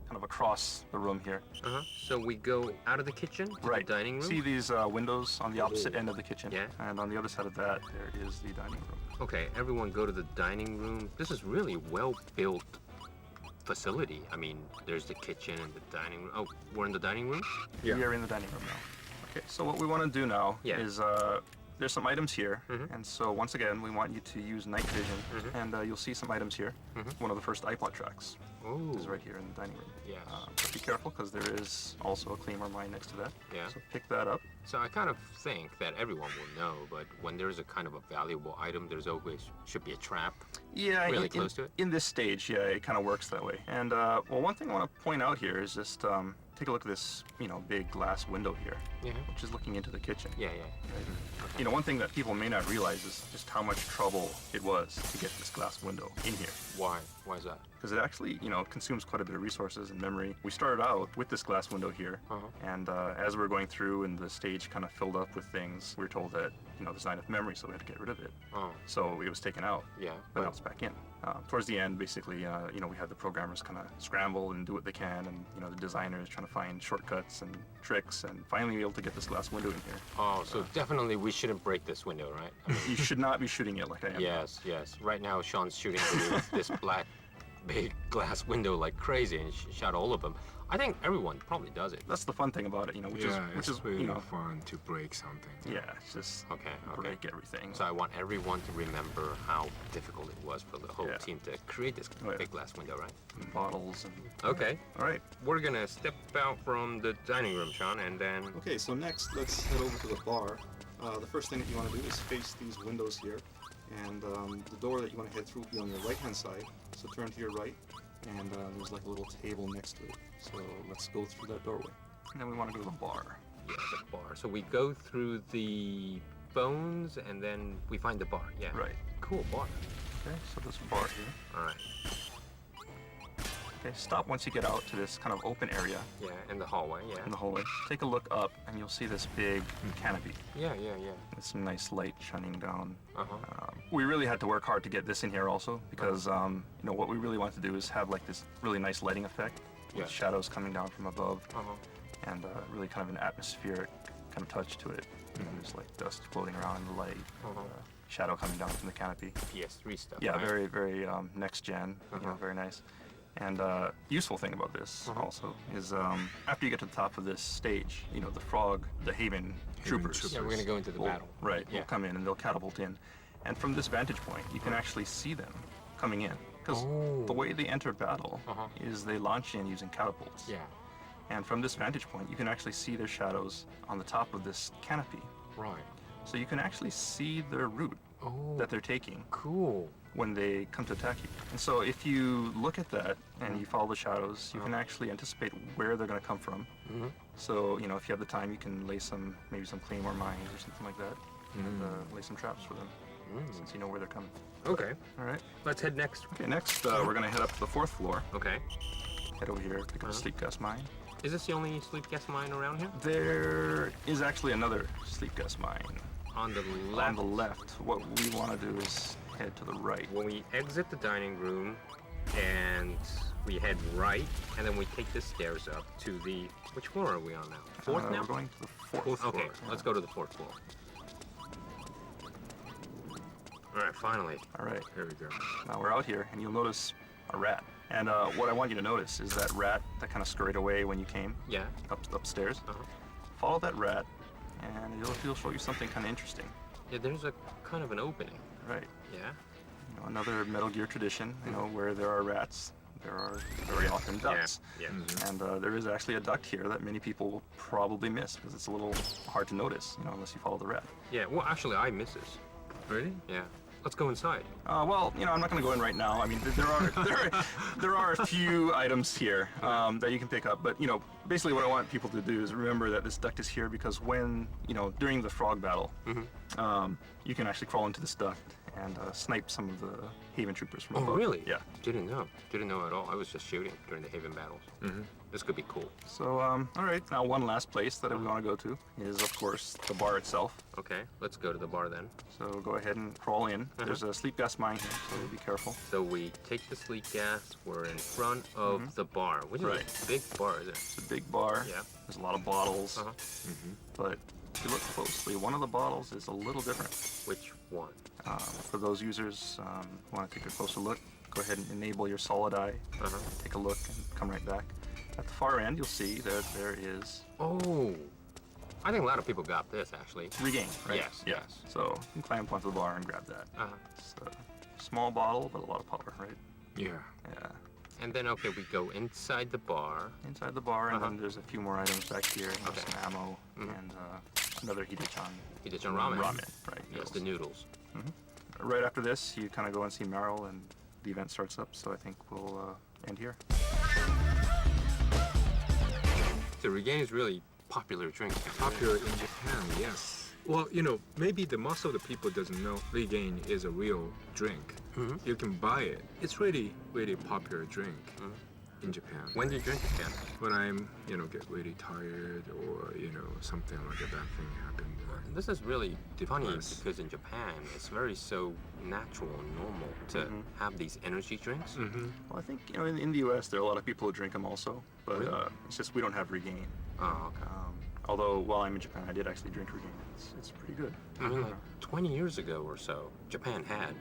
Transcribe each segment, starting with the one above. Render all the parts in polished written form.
kind of across the room here. So we go out of the kitchen to the dining room? See these windows on the opposite end of the kitchen? Yeah. And on the other side of that, there is the dining room. Okay, everyone go to the dining room. This is really well-built facility. I mean, there's the kitchen and the dining room. Oh, we're in the dining room? Yeah. We are in the dining room now. Okay, so what we want to do now is there's some items here, and so once again, we want you to use night vision, and you'll see some items here. One of the first iPod tracks is right here in the dining room. Yes. But be careful, because there is also a Claymore mine next to that. Yeah. So pick that up. So I kind of think that everyone will know, but when there's a kind of a valuable item, there's always should be a trap. Yeah, really close to it. In this stage, yeah, it kind of works that way. And well, one thing I want to point out here is just take a look at this, big glass window here, which is looking into the kitchen. Yeah. Right? Okay. One thing that people may not realize is just how much trouble it was to get this glass window in here. Why? Why is that? Because it actually, consumes quite a bit of resources and memory. We started out with this glass window here, and as we were going through and the stage kind of filled up with things, we were told that, there's not enough memory, so we had to get rid of it. So it was taken out. Yeah. But now it's back in. Towards the end, basically, we had the programmers kind of scramble and do what they can, and, the designers trying to find shortcuts and tricks, and finally be able to get this glass window in here. Oh, so definitely we shouldn't break this window, right? I mean, you should not be shooting it like I am. Yes. Right now, Sean's shooting this black big glass window like crazy and shot all of them. I think everyone probably does it. That's the fun thing about it, which is really fun to break something. Yeah, it's just break everything. So I want everyone to remember how difficult it was for the whole team to create this big glass window, right? And bottles and... Okay. All right. We're gonna step out from the dining room, Sean, and then... Okay, so next, let's head over to the bar. The first thing that you want to do is face these windows here. And the door that you want to head through will be on your right-hand side. So turn to your right, and there's like a little table next to it. So let's go through that doorway. And then we want to go to the bar. Yeah, the bar. So we go through the phones, and then we find the bar. Yeah. Right. Cool bar. Okay, so this bar here. All right. Okay, stop once you get out to this kind of open area. Yeah, in the hallway, yeah. In the hallway. Take a look up, and you'll see this big canopy. Yeah. With some nice light shining down. We really had to work hard to get this in here also, because what we really want to do is have like this really nice lighting effect, with shadows coming down from above, and really kind of an atmospheric kind of touch to it. There's like dust floating around in the light, shadow coming down from the canopy. PS3 stuff. Yeah, right? very next gen. Very nice. And useful thing about this also is after you get to the top of this stage, the Haven troopers. Yeah, we're gonna go into the battle. Right, will come in and they'll catapult in. And from this vantage point, you can actually see them coming in. Because the way they enter battle is they launch in using catapults. Yeah. And from this vantage point, you can actually see their shadows on the top of this canopy. Right. So you can actually see their route that they're taking. Cool. When they come to attack you. And so if you look at that and you follow the shadows, you can actually anticipate where they're going to come from. So, if you have the time, you can lay maybe some Claymore mines or something like that, and lay some traps for them, since you know where they're coming. Okay. All right. Let's head next. Okay, next we're going to head up to the 4th floor. Okay. Head over here, pick up a sleep gas mine. Is this the only sleep gas mine around here? There is actually another sleep gas mine. On the left? On the left. What we want to do is head to the right. When we exit the dining room and we head right, and then we take the stairs up to the... Which floor are we on now? 4th now? We're going to the 4th floor. Okay, let's go to the 4th floor. All right, finally. All right. Here we go. Now we're out here, and you'll notice a rat. And what I want you to notice is that rat that kind of scurried away when you came. Yeah. Upstairs. Follow that rat, and it'll show you something kind of interesting. Yeah, there's a kind of an opening. Right. Yeah. Another Metal Gear tradition, where there are rats, there are very often ducks. Yeah. And there is actually a duct here that many people will probably miss, because it's a little hard to notice, unless you follow the rat. Yeah, well, actually, I miss this. Really? Yeah. Let's go inside. Well, I'm not going to go in right now. I mean, there are a few items here that you can pick up. But, basically what I want people to do is remember that this duct is here because when, during the frog battle, you can actually crawl into this duct and snipe some of the Haven troopers from Oh, above. really? Yeah. Didn't know at all. I was just shooting during the Haven battles. This could be cool. So, all right, now one last place that we want to go to is, of course, the bar itself. Okay, let's go to the bar then. So go ahead and crawl in. There's a sleep gas mine here, so be careful. So we take the sleep gas. We're in front of the bar, which is a big bar, isn't it? It's a big bar. Yeah. There's a lot of bottles. But if you look closely, one of the bottles is a little different. Which one? For those users who want to take a closer look, go ahead and enable your solid eye. Take a look and come right back. At the far end, you'll see that there is Oh, I think a lot of people got this actually. regain, right? Yes, Yeah. yes. So you can climb up onto the bar and grab that. It's a small bottle, but a lot of power, right? Yeah. Yeah. And then okay, we go inside the bar. Inside the bar, and then there's a few more items back here. Okay. Some ammo and another Hidechan Hidechan ramen. Right? Yes, the noodles. Right after this, you kind of go and see Meryl, and the event starts up. So I think we'll end here. So regain is really popular drink. Popular in Japan, yes. Well, you know, maybe the most of the people doesn't know Regain is a real drink. You can buy it. It's really, really popular drink in Japan. When do you drink it, Ken? When I'm, you know, get really tired or, you know, something like a bad thing happened. This is really funny Yes. because in Japan, it's very so natural and normal to have these energy drinks. Well, I think in the U.S. there are a lot of people who drink them also, but Really? it's just we don't have Regain. Oh, okay. Although while I'm in Japan, I did actually drink Regain. It's pretty good. I mean, like 20 years ago or so, Japan had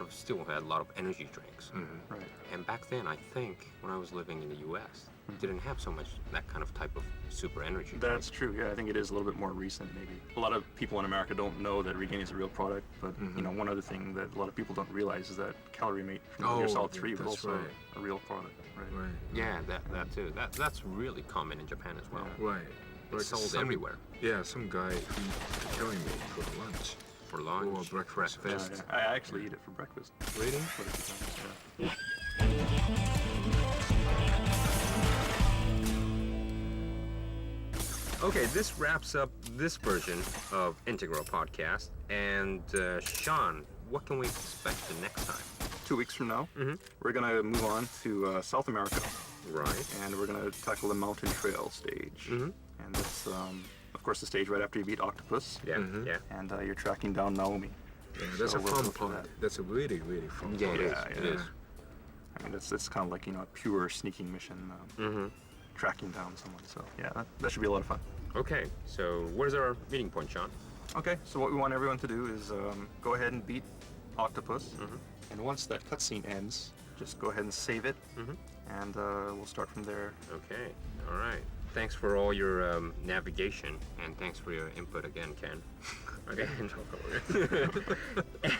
still had a lot of energy drinks. Right. And back then, I think when I was living in the U.S., didn't have so much that kind of type of super energy. That's true. Yeah, I think it is a little bit more recent, maybe. A lot of people in America don't know that Regain is a real product, but one other thing that a lot of people don't realize is that Calorie Mate from Metal Gear Solid 3 was that's also right. a real product, right? Right. Yeah, that too. That's really common in Japan as well. Right. It's sold Some- everywhere Yeah, some guy eat Killing Me for lunch. for lunch, Or breakfast. Yeah, I actually eat it for breakfast. Really? Quite a few times, yeah. Okay, this wraps up this version of Integral Podcast. And Sean, what can we expect the next time? 2 weeks from now, we're gonna move on to South America, Right. and we're gonna tackle the Mountain Trail stage. And that's, of course, the stage right after you beat Octopus. Yeah. Yeah. And you're tracking down Naomi. Yeah, that's So a we'll fun go for part. that. That's a really, really fun Yeah, part. it is. Yeah, It yeah. is. I mean, it's kind of like a pure sneaking mission, tracking down someone. So yeah, that should be a lot of fun. Okay, so where's our meeting point, Sean? Okay, so what we want everyone to do is go ahead and beat Octopus, and once that cutscene ends, just go ahead and save it, and we'll start from there. Okay, all right. Thanks for all your navigation, and thanks for your input again, Ken. Okay.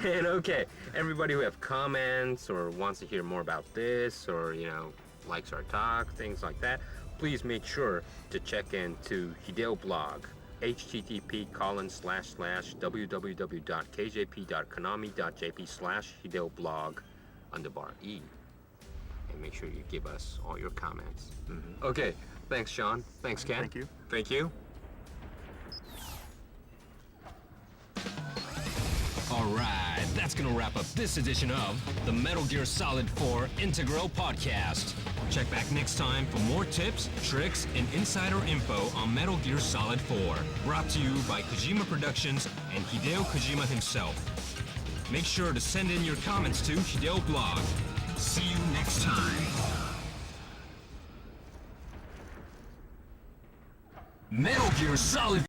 And okay, everybody who have comments or wants to hear more about this, or likes our talk, things like that, please make sure to check into Hideo blog, http://www.kjp.konami.jp/Hideo blog _E. And make sure you give us all your comments. Okay, thanks, Sean. Thanks, Ken. Thank you. Thank you. Alright, that's gonna wrap up this edition of the Metal Gear Solid 4 Integral Podcast. Check back next time for more tips, tricks, and insider info on Metal Gear Solid 4. Brought to you by Kojima Productions and Hideo Kojima himself. Make sure to send in your comments to Hideo blog. See you next time. Metal Gear Solid